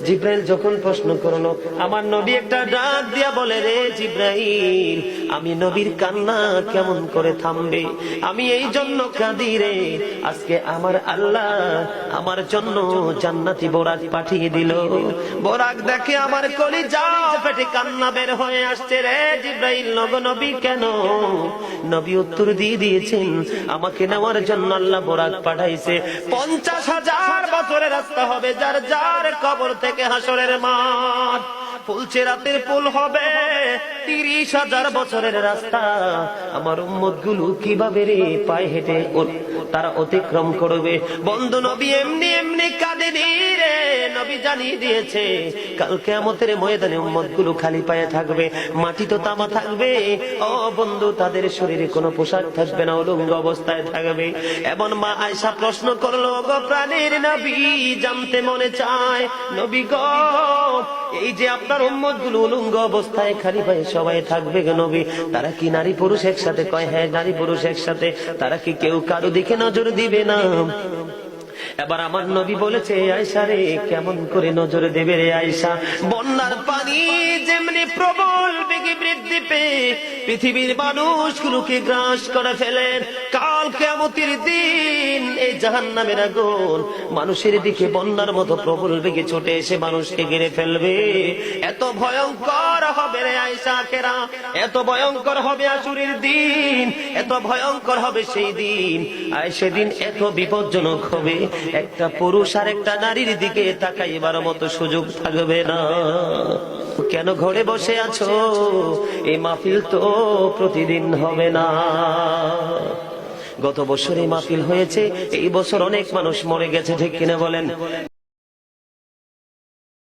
জিব্রাইল যখন প্রশ্ন করলো, আমার নবী একটা ডাক দিয়া বলে, রে জিব্রাইল, আমি নবীর কান্না কেমন করে থামবে? আমি এই জন্য কাঁদি রে, আজকে আমার আল্লাহ আমার জন্য জান্নাতি বোরাক পাঠিয়ে দিল। বোরাক দেখে আমার কলিজা ফেটে কান্না বের হয়ে আসছে। রে জিব্রাইল, নবী কেন? নবী উত্তর দিয়ে দিয়েছেন, আমাকে নেওয়ার জন্য আল্লাহ বোরাক পাঠাইছে। 50,000 বছরের রাস্তা হবে, যার যার কবর থেকে হাসরের মাঠ। ফুলচেরাতের পুল হবে 30,000 বছরের রাস্তা। আমার উম্মত গুলো কিভাবে রে পায়ে হেঁটে তারা অতিক্রম করবে? বন্ধু, নবী এমনি এমনি কাঁদেনি রে। নবী জানিয়ে দিয়েছে, কাল কিয়ামতের ময়দানে উম্মত গুলো খালি পায়ে থাকবে, মাটি তো তামা থাকবে। ও বন্ধু, তাদের শরীরে কোনো পোশাক থাকবে না, উলঙ্গ অবস্থায় থাকবে। এবং মা আয়েশা প্রশ্ন করলো, গো প্রাণের নবী, জানতে মনে চায়, নবী গো, এই যে আপনার উম্মত গুলো উলঙ্গ অবস্থায় খালি পায়ে সবাই থাকবে গো নবী, তারা কি নারী পুরুষ একসাথে? কয় হ্যাঁ, নারী পুরুষ একসাথে। তারা কি কেউ কারো দিকে নজর দিবে না? এবার আমার নবী বলেছে, আয়েশা রে, কেমন করে নজর দেবে রে আয়েশা? বন্যার পানি যেমনি প্রবল বেগে বৃদ্ধি পেয়ে পৃথিবীর মানুষগুলোকে গ্রাস করে ফেলেন, কাল কিয়ামতের দিন এই জাহান্নামের আগুন মানুষের দিকে বন্যার মতো প্রবল বেগে ছুটে এসে মানুষকে ঘিরে ফেলবে। এত ভয়ঙ্কর হবে রে আয়েশা আখেরা, এত ভয়ঙ্কর হবে আসরের দিন, এত ভয়ঙ্কর হবে সেই দিন। আর সেদিন এত বিপজ্জনক হবে, একটা পুরুষ আর একটা নারীর দিকে তাকাইবার মতো সুযোগ থাকবে না। কেন ঘরে বসে আছো? এই মাহফিল তো প্রতিদিন হবে না। গত বছর এই মাহফিল হয়েছে, এই বছর অনেক মানুষ মরে গেছে, ঠিক কিনা বলেন?